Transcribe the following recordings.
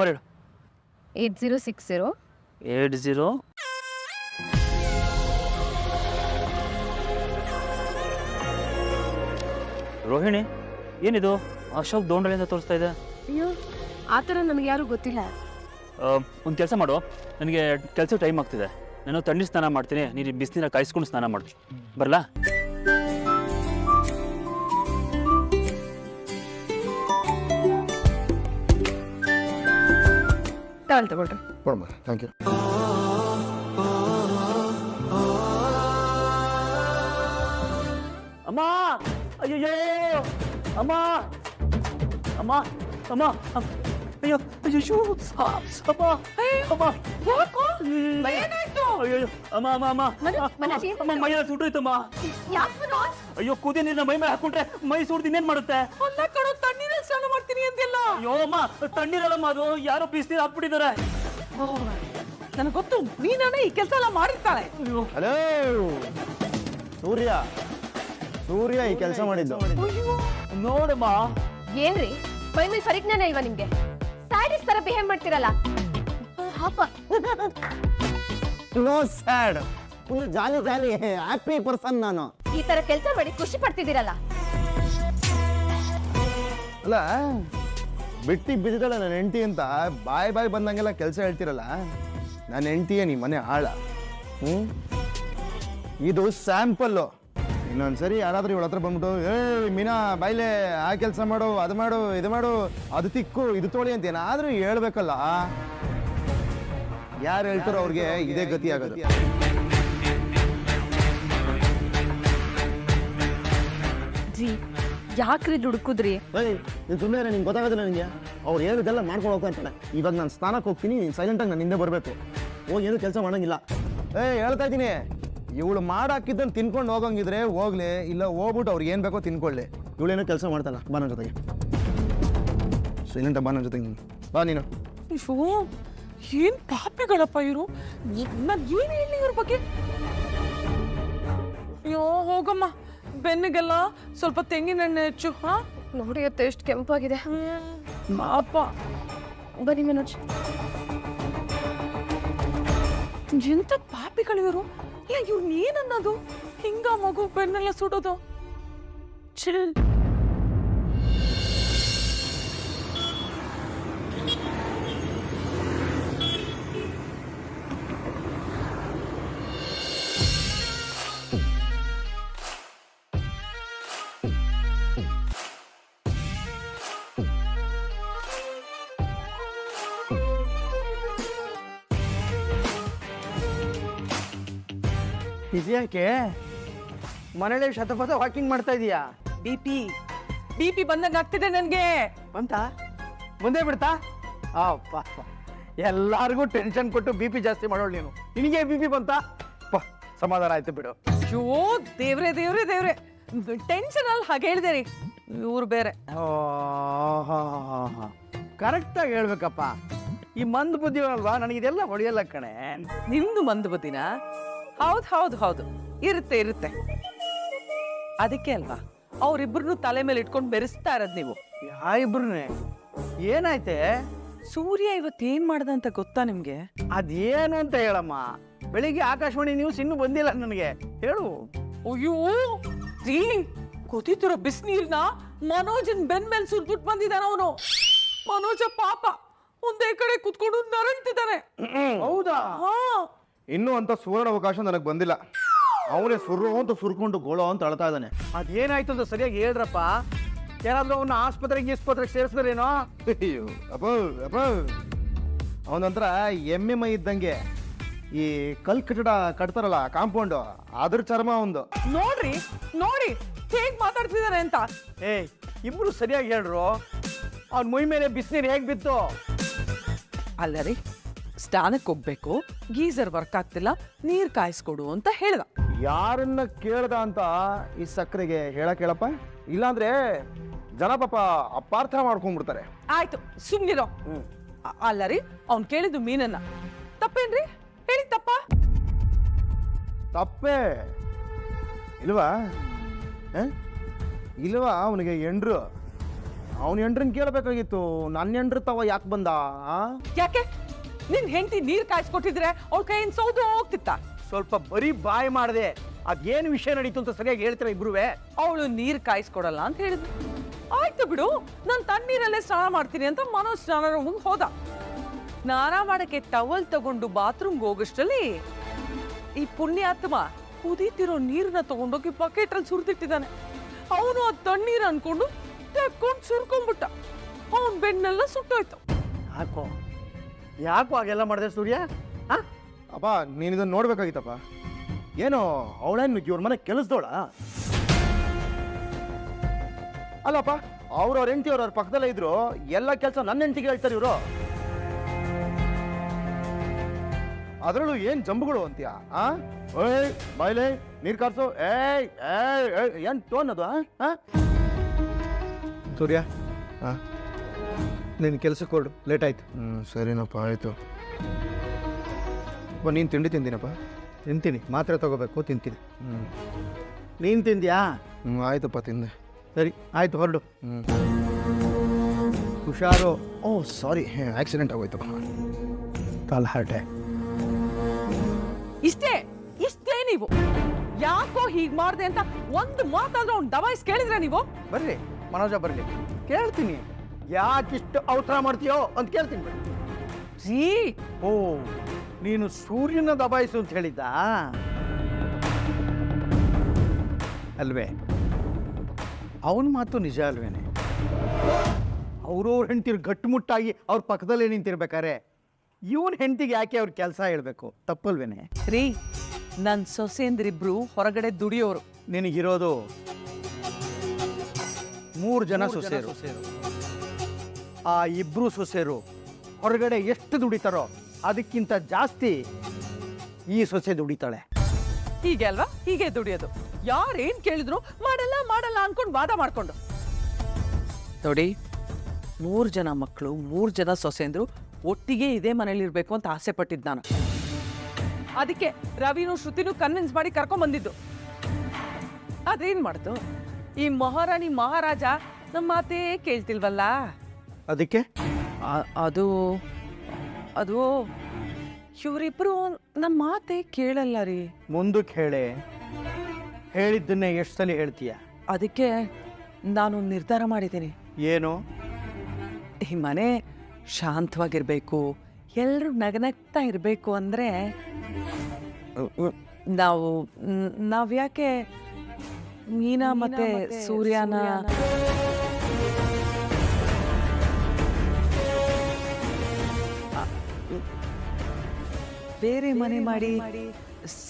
8060 80 ರೋಹಿಣಿ ಏನಿದು ಅಶೋಕ್ ದೋಂಡಳಿಂದ ತೋರಿಸ್ತಾ ಇದೆ. ಅಯ್ಯೋ ಆ ಥರ ನನಗೆ ಯಾರೂ ಗೊತ್ತಿಲ್ಲ. ಒಂದು ಕೆಲಸ ಮಾಡು, ನನಗೆ ಕೆಲಸ ಟೈಮ್ ಆಗ್ತಿದೆ, ನಾನು ತಣ್ಣೀರು ಸ್ನಾನ ಮಾಡ್ತೀನಿ, ನೀನು ಬಿಸಿನೀರ ಕಾಯಿಸ್ಕೊಂಡು ಸ್ನಾನ ಮಾಡ್ತೀನಿ, ಬರಲಾ? ತಗೊಳ್ರಿ. ಕೊಡಮ್ಮ, ಥ್ಯಾಂಕ್ ಯು. ಅಮ್ಮ, ಅಯ್ಯೋ ಅಮ್ಮ, ಅಮ್ಮ ಅಮ್ಮ, ಅಯ್ಯೋ ಅಯ್ಯೋ ಅಮ್ಮ, ಅಮ್ಮ ಅಯ್ಯೋ ಅಮ್ಮ ಅಮ್ಮ ಅಮ್ಮ ಅಮ್ಮ ಮೈಯೆಲ್ಲ ಸುಟ್ಟೋಯ್ತಮ್ಮ. ಅಯ್ಯೋ ಕೂದಿ ನೀರನ್ನ ಮೈ ಮೇಲೆ ಹಾಕೊಂಡ್ರೆ ಮೈ ಸುಡ್ದು ಇನ್ನೇನ್ ಮಾಡುತ್ತೆ? ತಣ್ಣೀರಲ್ಲಿ ಸ್ನಾನ ಮಾಡ್ತೀನಿ ಅಂತೆಲ್ಲ. ಅಯ್ಯೋ ಅಮ್ಮ ತಣ್ಣೀರಲ್ಲಮ್ಮ, ಅದು ಯಾರೋ ಬಿಸಿನೀರು ಹಾಕ್ಬಿಟ್ಟಿದ್ದಾರೆ. ನನಗೆ ಗೊತ್ತು, ನೀನೇ ಈ ಕೆಲಸ ಎಲ್ಲ ಮಾಡಿರ್ತಾಳೆ. ಹಲೋ ಸೂರ್ಯ ಈ ಕೆಲಸ ಮಾಡಿದ್ದು. ನೋಡಮ್ಮ. ಏನ್ರಿ ಮೈ ಮೇಲೆ ಪರಿಜ್ಞಾನ ಇಲ್ವಾ ನಿಮ್ಗೆ? ಸ್ಯಾಡಿಸ್ ತರ ಬಿಹೇವ್ ಮಾಡ್ತಿರಲ್ಲ. ಹಾಪ no sad, full jolly happy person ನಾನು. ಈ ತರ ಕೆಲಸ ಮಾಡಿ ಖುಷಿ ಪಡ್ತಿದ್ದೀರಲ್ಲ. ಅಲ್ಲ ಬಿಟ್ಟಿಗೆ ಬಿದ್ದಿದ್ದಾಳೆ ನನ್ನ ಹೆಂಡತಿ ಅಂತ ಬಾಯ್ ಬಂದಂಗೆಲ್ಲ ಕೆಲಸ ಹೇಳ್ತಿರಲ್ಲ. ನನ್ನ ಹೆಂಡತಿಯೇ ನೀ ಮನೆ ಆಳ. ಇದು ಸ್ಯಾಂಪಲ್ಲು. ಇನ್ನೊಂದ್ಸರಿ ಯಾರಾದ್ರೂ ಇವಳ ಹತ್ರ ಬಂದ್ಬಿಟ್ಟು ಮೀನಾ ಬಾಯ್ಲೆ ಆ ಕೆಲಸ ಮಾಡು, ಅದು ಮಾಡು, ಇದು ಮಾಡು, ಅದು ತಿಕ್ಕು, ಇದು ತೋಳಿ ಅಂತ ಏನಾದ್ರೂ ಹೇಳ್ಬೇಕಲ್ಲ. ಯಾರು ಹೇಳ್ತಾರೋ ಅವ್ರಿಗೆ ಇದೇ ಗತಿ ಆಗೋದು. ಯಾಕ್ರಿ ದುಡುಕುದ್ರಿ? ನೀನು ಸುಮ್ಮನೆ ನಿಂಗೆ ಗೊತ್ತಾಗೋದಿಲ್ಲ. ನಿಂಗೆ ಅವ್ರು ಹೇಳಿದೆಲ್ಲ ಮಾಡ್ಕೊಂಡು ಹೋಗ್ತಾನೆ. ಇವಾಗ ನಾನು ಸ್ನಾನಕ್ಕೆ ಹೋಗ್ತೀನಿ, ನೀನು ಸೈಲೆಂಟಾಗಿ ನಾನು ಹಿಂದೆ ಬರಬೇಕು. ಏನು ಕೆಲಸ ಮಾಡೋಂಗಿಲ್ಲ. ಹೇಳ್ತಾ ಇದ್ದೀನಿ, ಇವಳು ಮಾಡಾಕಿದ್ದನ್ನು ತಿನ್ಕೊಂಡು ಹೋಗಂಗಿದ್ರೆ ಹೋಗ್ಲಿ, ಇಲ್ಲ ಹೋಗ್ಬಿಟ್ಟು ಅವ್ರಿಗೆ ಏನು ಬೇಕೋ ತಿನ್ಕೊಳ್ಳಿ. ಇವಳೇನೋ ಕೆಲಸ ಮಾಡ್ತಾಳ. ಬಾ ನನ್ನ ಜೊತೆಗೆ, ಸೈಲೆಂಟಾಗಿ ಬಾ ನನ್ನ ಜೊತೆಗೆ. ಬಾ ನೀನು. ಏನ್ ಪಾಪಿಗಳಪ್ಪ ಇವರು. ನಾನು ಏನ್ ಹೇಳಿ ಇವ್ರ ಬಗ್ಗೆ? ಅಯ್ಯೋ ಹೋಗಮ್ಮ, ಬೆನ್ನಿಗೆಲ್ಲ ಸ್ವಲ್ಪ ತೆಂಗಿನೆಣ್ಣೆ ಹೆಚ್ಚು. ಹಾ ನೋಡಿ ಅತ್ತೆ ಎಷ್ಟು ಕೆಂಪಾಗಿದೆ. ಪಾಪ. ಬನ್ನಿ ಮನೋಜ್. ಎಂತ ಪಾಪಿಗಳಿವರು. ಇಲ್ಲ ಇವ್ರನ್ನ ಏನನ್ನೋದು? ಹಿಂಗ ಮಗು ಬೆನ್ನೆಲ್ಲ ಸುಡೋದು. ಚಿಲ್. ಯಾಕೆ ಮನೇಲಿ ಶತಪಥ ವಾಕಿಂಗ್ ಮಾಡ್ತಾ ಇದೀಯಾ? ಬಿ ಪಿ ಬಂದಂಗ ಆಗ್ತಿದೆ ನನ್ಗೆ. ಬಂತ ಬಂದೇ ಬಿಡ್ತಾ? ಅಪ್ಪ ಎಲ್ಲಾರ್ಗೂ ಟೆನ್ಷನ್ ಕೊಟ್ಟು ಬಿ ಪಿ ಜಾಸ್ತಿ ಮಾಡೋಳು ನೀನು. ನಿನಗೆ ಬಿ ಪಿ ಬಂತ? ಸಮಾಧಾನ ಆಯ್ತು ಬಿಡು. ಅಯ್ಯೋ ದೇವ್ರೆ ದೇವ್ರೆ ದೇವ್ರೆ, ಟೆನ್ಷನ್ ಅಲ್ಲಿ ಹಾಗೆ ಹೇಳಿದೆ ರೀ. ಇವ್ರು ಬೇರೆ. ಕರೆಕ್ಟಾಗಿ ಹೇಳ್ಬೇಕಪ್ಪ. ಈ ಮಂದ್ ಬುದ್ಧಿ ಅಲ್ವಾ, ನನಗಿದೆಲ್ಲ ಹೊಡೆಯಲ್ಲ ಕಣೆ. ನಿಮ್ದು ಮಂದು ಬುದ್ಧಿನ? ಹೌದು ಹೌದು ಹೌದು, ಇರುತ್ತೆ ಇರುತ್ತೆ. ಅದಕ್ಕೆ ಅಲ್ವಾ ಅವ್ರಿಬ್ರು ತಲೆ ಮೇಲೆ ಇಟ್ಕೊಂಡು ಬೆರೆಸ್ತಾ ಇರೋದ್ ನೀವು. ಯಾ ಇಬ್ರನ್ನೇ? ಏನಾಯ್ತೆ? ಸೂರ್ಯ ಇವತ್ತೇನ್ ಮಾಡ್ದ ಅಂತ ಗೊತ್ತಾ ನಿಮ್ಗೆ? ಅದೇನು ಅಂತ ಹೇಳಮ್ಮ. ಬೆಳಿಗ್ಗೆ ಆಕಾಶವಾಣಿ ನ್ಯೂಸ್ ಇನ್ನೂ ಬಂದಿಲ್ಲ ನನಗೆ, ಹೇಳು. ಅಯ್ಯೋ ರೀ, ಕುದಿತಿರೋ ಬಿಸಿನೀರ್ನ ಮನೋಜನ್ ಬೆನ್ ಮೇಲೆ ಸುರ್ಬಿಟ್ಟು ಬಂದಿದ್ದಾನ ಅವನು. ಮನೋಜ ಪಾಪ ಒಂದೇ ಕಡೆ ಕುತ್ಕೊಂಡು ನರಳ್ತಿದ್ದಾನೆ. ಹೌದಾ? ಹಾ. ಇನ್ನೂ ಅಂತ ಸುವರ್ಣ ಅವಕಾಶ ನನಗೆ ಬಂದಿಲ್ಲ. ಅವನೇ ಅಂತ ಸುರ್ಕೊಂಡು ಗೋಳೋ ಅಂತ ಅಳ್ತಾ ಇದ್ದಾನೆ. ಅದೇನಾಯ್ತು ಅಂತ ಸರಿಯಾಗಿ ಹೇಳ್ರಪ್ಪ. ಯಾರಾದ್ರೂ ಅವನ್ನ ಆಸ್ಪತ್ರೆಗೆ ಸೇರಿಸಿದ್ರೇನೋ? ಅಯ್ಯೋ ಅಪ್ಪ ಅವನಂತರ ಎಮ್ಮೆ ಮೈ ಇದ್ದಂಗೆ. ಈ ಕಲ್ ಕಟ್ಟಡ ಕಟ್ತಾರಲ್ಲ ಕಾಂಪೌಂಡ್, ಅದ್ರ ಚರ್ಮ ಅವಂದು. ನೋಡ್ರಿ ನೋಡಿ ಹೇಗ್ ಮಾತಾಡ್ತಿದಾನೆ ಅಂತ. ಇಬ್ರು ಸರಿಯಾಗಿ ಹೇಳ್ರು. ಅವ್ನ ಮೈ ಮೇಲೆ ಬಿಸಿನೀರು ಹೇಗ್ ಬಿತ್ತು? ಅಲ್ಲ ರೀ, ಸ್ನಾನಕ್ಕೆ ಹೋಗ್ಬೇಕು, ಗೀಸರ್ ವರ್ಕ್ ಆಗ್ತಿಲ್ಲ, ನೀರ್ ಕಾಯಿಸ್ಕೊಡು ಅಂತ ಹೇಳ್ದ. ಯಾರನ್ನ ಕೇಳ್ದ ಅಂತ ಈ ಸಕ್ಕರೆಗೆ ಹೇಳಕ್ ಹೇಳಪ್ಪ, ಇಲ್ಲಾಂದ್ರೆ ಜನ ಪಾಪ ಅಪಾರ್ಥ ಮಾಡ್ಕೊಂಡ್ಬಿಡ್ತಾರೆ. ಆಯ್ತು ಸುಮ್ನಿರೋ. ಅಲ್ಲ ರೀ, ಅವ್ನ್ ಕೇಳಿದ್ದು ಮೀನನ್ನ. ತಪ್ಪೇನ್ರಿ ಹೇಳಿ? ತಪ್ಪೇ ಇಲ್ವಾ? ಇಲ್ವಾ? ಅವನಿಗೆ ಎಂಡ್ರು ಅವನ ಹೆಂಡ್ರನ್ ಕೇಳಬೇಕಾಗಿತ್ತು, ನನ್ನ ಹೆಂಡ್ರ ತವ ಯಾಕೆ ಬಂದ? ಯಾಕೆ ನಿನ್ ಹೆಂಡತಿ ನೀರ್ ಕಾಯಿಸ್ಕೊಟ್ಟಿದ್ರೆ ಅವ್ಳ ಕೈಯಿಂದ ಸೌದು ಹೋಗ್ತಿತ್ತ? ಸ್ವಲ್ಪ ಬರೀ ಬಾಯ್ ಮಾಡಿದೆ, ಅದೇನು ವಿಷಯ ನಡೀತು ಅಂತ ಸರಿಯಾಗಿ ಹೇಳ್ತೀರಾ ಇಬ್ರುವೆ? ಅವಳು ನೀರ್ ಕಾಯಿಸ್ಕೊಡಲ್ಲ ಅಂತ ಹೇಳಿದ್ಲು. ಆಯ್ತು ಬಿಡು, ನಾನು ತಣ್ಣೀರಲ್ಲೇ ಸ್ನಾನ ಮಾಡ್ತೀನಿ ಅಂತ ಮನೋಜ್ ಸ್ನಾನ ರೂಮ್ಗೆ ಹೋದ. ಸ್ನಾನ ಮಾಡಕ್ಕೆ ಟವಲ್ ತಗೊಂಡು ಬಾತ್ರೂಮ್ಗೆ ಹೋಗಷ್ಟಲ್ಲಿ ಈ ಪುಣ್ಯಾತ್ಮ ಕುದೀತಿರೋ ನೀರನ್ನ ತಗೊಂಡೋಗಿ ಬಕೆಟ್ ಅಲ್ಲಿ ಸುರಿದಿಟ್ಟಿದ್ದಾನೆ. ಅವನು ಆ ತಣ್ಣೀರ್ ಅನ್ಕೊಂಡು ತೆಕ್ಕೊಂಡು ಸುರ್ಕೊಂಡ್ಬಿಟ್ಟ. ಅವನ್ ಬೆನ್ನೆಲ್ಲ ಸುಟ್ಟೋಯ್ತು. ಯಾಕೋ ಹಾಗೆಲ್ಲ ಮಾಡಿದೆ ಸೂರ್ಯ? ಅಪ್ಪ ನೀನು ಇದನ್ನು ನೋಡ್ಬೇಕಾಗಿತ್ತಪ್ಪ. ಏನೋ ಅವಳೇನು ಇವ್ರ ಮನೆ ಕೆಲಸದೋಳ? ಅಲ್ಲಪ್ಪ, ಅವ್ರವ್ರ ಹೆಂಡತಿ ಅವ್ರವ್ರ ಪಕ್ಕದಲ್ಲೇ ಇದ್ರು, ಎಲ್ಲ ಕೆಲಸ ನನ್ನ ಹೆಂಡತಿಗೆ ಹೇಳ್ತಾರೆ ಇವರು. ಅದರಲ್ಲೂ ಏನ್ ಜಂಬುಗಳು ಅಂತೀಯ? ಓಯ್ ಬಾಯ್ಲೆ ನೀರ್ ಕಾರ್ಸು, ಏಯ್ ಏನ್ ಟೋನ್ ಅದು? ಸೂರ್ಯ, ನಿನ್ನ ಕೆಲಸಕ್ಕೆ ಹೊರಡು, ಲೇಟ್ ಆಯ್ತು. ಸರಿನಪ್ಪ, ಆಯ್ತು. ನೀನು ತಿಂಡಿ ತಿಂದಿನಪ್ಪ? ತಿಂತೀನಿ, ಮಾತ್ರೆ ತಗೋಬೇಕು, ತಿಂತೀನಿ. ನೀನು ತಿಂದ್ಯಾ? ಆಯ್ತಪ್ಪ, ತಿಂದೆ. ಸರಿ ಆಯ್ತು, ಹೊರಡು. ಹುಷಾರು. ಓ ಸಾರಿ, ಆಕ್ಸಿಡೆಂಟ್ ಆಗೋಯ್ತಪ್ಪ. ಕಾಲ್ ಹಾರ್ಟೆ. ಇಷ್ಟೇ ನೀವು ಯಾಕೋ ಹೀಗ್ ಮಾಡ್ದೆ ಅಂತ ಒಂದು ಮಾತಾದ್ರೂ ಅವ್ನು ದಬಾಯಿಸ್ ಕೇಳಿದ್ರೆ ನೀವು? ಬರ್ರಿ ಮನೋಜ, ಬರ್ಲಿ, ಕೇಳ್ತೀನಿ. ಯಾಕಿಷ್ಟು ಅವಸರ ಮಾಡ್ತೀಯೋ ಅಂತ ಕೇಳ್ತೀನಿ. ಬರ್ರಿ. ರೀ, ಓ, ನೀನು ಸೂರ್ಯನ ದಬಾಯಿಸು ಅಂತ ಹೇಳಿದ್ದ ಅಲ್ವೇ? ಅವನ ಮಾತು ನಿಜ ಅಲ್ವೇನೆ? ಅವ್ರವ್ರ ಹೆಂಡ್ತಿರು ಗಟ್ಟುಮುಟ್ಟಾಗಿ ಅವ್ರ ಪಕ್ಕದಲ್ಲೇ ನಿಂತಿರ್ಬೇಕಾರೆ ಇವನ್ ಹೆಂಡ್ತಿಗೆ ಯಾಕೆ ಅವ್ರ ಕೆಲಸ ಹೇಳ್ಬೇಕು? ತಪ್ಪಲ್ವೇನೆ? ರೀ, ನನ್ ಸೊಸೆಂದ್ರಿಬ್ರು ಹೊರಗಡೆ ದುಡಿಯೋರು. ನಿನಗಿರೋದು 3 ಜನ ಸೊಸೆರು. ಆ 2 ಸೊಸೆರು ಹೊರಗಡೆ ಎಷ್ಟು ದುಡಿತಾರೋ ಅದಕ್ಕಿಂತ ಜಾಸ್ತಿ ಈ ಸೊಸೆ ದುಡಿತಾಳೆ. ಹೀಗೆ ಅಲ್ವಾ? ಹೀಗೆ ದುಡಿಯೋದು. ಯಾರೇನ್ ಕೇಳಿದ್ರು ಮಾಡಲ್ಲ ಅನ್ಕೊಂಡು ವಾದ ಮಾಡ್ಕೊಂಡು. ನೋಡಿ, 3 ಜನ ಮಕ್ಕಳು, 3 ಜನ ಸೊಸೆಂದ್ರು ಒಟ್ಟಿಗೆ ಇದೇ ಮನೇಲಿ ಇರ್ಬೇಕು ಅಂತ ಆಸೆ ಪಟ್ಟಿದ್ದು ನಾನು. ಅದಕ್ಕೆ ರವಿನೂ ಶ್ರುತಿನೂ ಕನ್ವಿನ್ಸ್ ಮಾಡಿ ಕರ್ಕೊಂಡ್ ಬಂದಿದ್ದು. ಅದೇನ್ ಮಾಡ್ತು, ಈ ಮಹಾರಾಣಿ ಮಹಾರಾಜ ನಮ್ಮ ಮಾತೇ ಕೇಳ್ತಿಲ್ವಲ್ಲ. ಅದಕ್ಕೆ ಅದು ಅದು ಇವರಿಬ್ರು ನಮ್ಮ ಮಾತೇ ಕೇಳಲ್ಲ ರೀ. ಮುಂದಕ್ಕೆ ಹೇಳೆ, ಹೇಳಿದ್ದನ್ನೇ ಎಷ್ಟು ಸಲ ಹೇಳ್ತೀಯ? ಅದಕ್ಕೆ ನಾನು ನಿರ್ಧಾರ ಮಾಡಿದ್ದೀನಿ. ಏನು? ಈ ಮನೆ ಶಾಂತವಾಗಿರ್ಬೇಕು, ಎಲ್ಲರೂ ನಗನಗ್ತಾ ಇರಬೇಕು ಅಂದ್ರೆ ನಾವ್ಯಾಕೆ ಮೀನಾ ಮತ್ತೆ ಸೂರ್ಯನ ಬೇರೆ ಮನೆ ಮಾಡಿ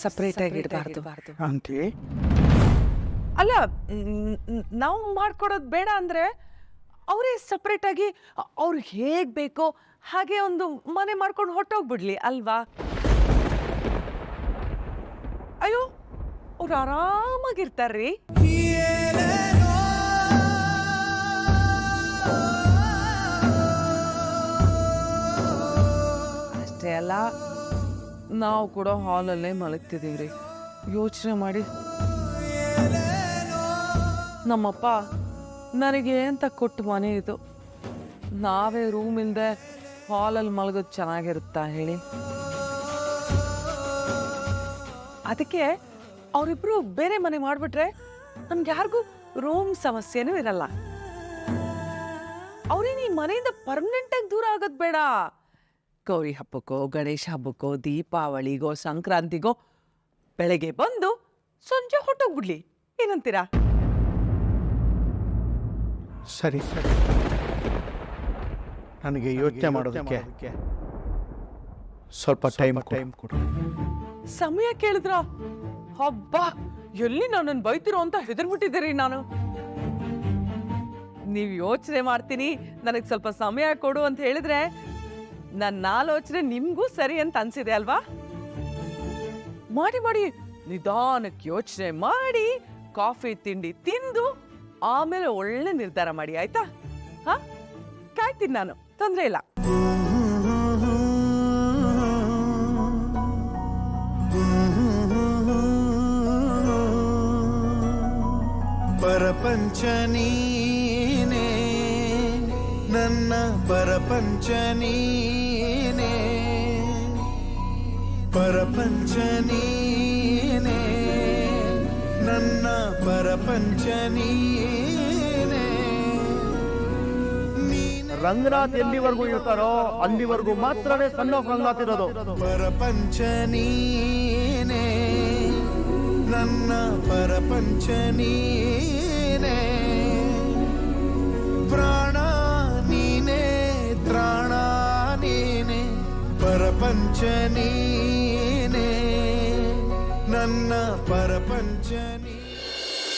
ಸಪ್ರೇಟ್ ಆಗಿ ಇಡಬಾರ್ದು ಅಂತಿ? ಅಲ್ಲ, ನಾವು ಮಾಡ್ಕೊಡೋದು ಬೇಡ ಅಂದ್ರೆ ಅವರೇ ಸಪ್ರೇಟ್ ಆಗಿ ಅವ್ರಿಗೆ ಹೇಗ್ ಬೇಕೋ ಹಾಗೆ ಒಂದು ಮನೆ ಮಾಡ್ಕೊಂಡು ಹೊಟ್ಟೋಗ್ಬಿಡ್ಲಿ ಅಲ್ವಾ? ಅಯ್ಯೋ, ಅವ್ರು ಆರಾಮಾಗಿರ್ತಾರ್ರಿ. ಅಷ್ಟೇ ಅಲ್ಲ, ನಾವು ಕೂಡ ಹಾಲಲ್ಲೇ ಮಲಗ್ತಿದೀವ್ರಿ. ಯೋಚನೆ ಮಾಡಿ, ನಮ್ಮಪ್ಪ ನನಗೆ ಅಂತ ಕೊಟ್ಟು ಮನೆ ಇದು. ನಾವೇ ರೂಮ್ ಇಲ್ಲದೆ ಹಾಲಲ್ಲಿ ಮಲಗೋದು ಚೆನ್ನಾಗಿರುತ್ತಾ ಹೇಳಿ? ಅದಕ್ಕೆ ಅವರಿಬ್ರು ಬೇರೆ ಮನೆ ಮಾಡಿಬಿಟ್ರೆ ನಮ್ಗೆ ಯಾರಿಗೂ ರೂಮ್ ಸಮಸ್ಯೆನೂ ಇರಲ್ಲ. ಅವ್ರೇನು ಈ ಮನೆಯಿಂದ ಪರ್ಮನೆಂಟ್ ಆಗಿ ದೂರ ಆಗೋದು ಬೇಡ. ಗೌರಿ ಹಬ್ಬಕ್ಕೋ, ಗಣೇಶ ಹಬ್ಬಕ್ಕೋ, ದೀಪಾವಳಿಗೋ, ಸಂಕ್ರಾಂತಿಗೋ ಬೆಳಗ್ಗೆ ಬಂದು ಸಂಜೆ ಹೊಟ್ಟೋಗ್ಬಿಡ್ಲಿ. ಏನಂತೀರಾ? ಸರಿ ಸರಿ, ನನಗೆ ಯೋಚನೆ ಮಾಡೋದಕ್ಕೆ ಸ್ವಲ್ಪ ಟೈಮ್ ಕೊಡು. ಸಮಯ ಕೇಳಿದ್ರ? ಹಬ್ಬ, ಎಲ್ಲಿ ನನ್ನನ್ನು ಬೈತಿರೋ ಅಂತ ಹೆದರ್ಬಿಟ್ಟಿದ್ದೀರಿ ನಾನು. ನೀವು ಯೋಚನೆ ಮಾಡ್ತೀನಿ, ನನಗೆ ಸ್ವಲ್ಪ ಸಮಯ ಕೊಡು ಅಂತ ಹೇಳಿದ್ರೆ ನನ್ನ ಆಲೋಚನೆ ನಿಮ್ಗೂ ಸರಿ ಅಂತ ಅನ್ಸಿದೆ ಅಲ್ವಾ? ಮಾಡಿ ಮಾಡಿ ನಿಧಾನಕ್ಕೆ ಯೋಚನೆ ಮಾಡಿ ಕಾಫಿ ತಿಂಡಿ ತಿಂದು ಆಮೇಲೆ ಒಳ್ಳೆ ನಿರ್ಧಾರ ಮಾಡಿ, ಆಯ್ತಾ? ಹಾ, ಕಾಯ್ತೀನಿ ನಾನು, ತೊಂದ್ರೆ ಇಲ್ಲ. परपंच नीने ಪರಪಂಚ ನೀನೇ ಪರಪಂಚ ನೀನೇ ನನ್ನ ಪರಪಂಚ ನೀನೇ ರಂಗನಾಥ್ ಎಲ್ಲಿವರೆಗೂ ಇರ್ತಾರೋ ಅಲ್ಲಿವರೆಗೂ ಮಾತ್ರನೇ ಸಣ್ಣ ರಂಗನಾಥ್ ಇರೋದು. ಪರಪಂಚ ನೀನೇ ನನ್ನ ಪರಪಂಚ ನೀನೇ ಪ್ರಾಣ ನೀನೇ ತ್ರಾಣ ನೀನೇ ಪರಪಂಚ ನೀನೇ ನನ್ನ ಪರಪಂಚ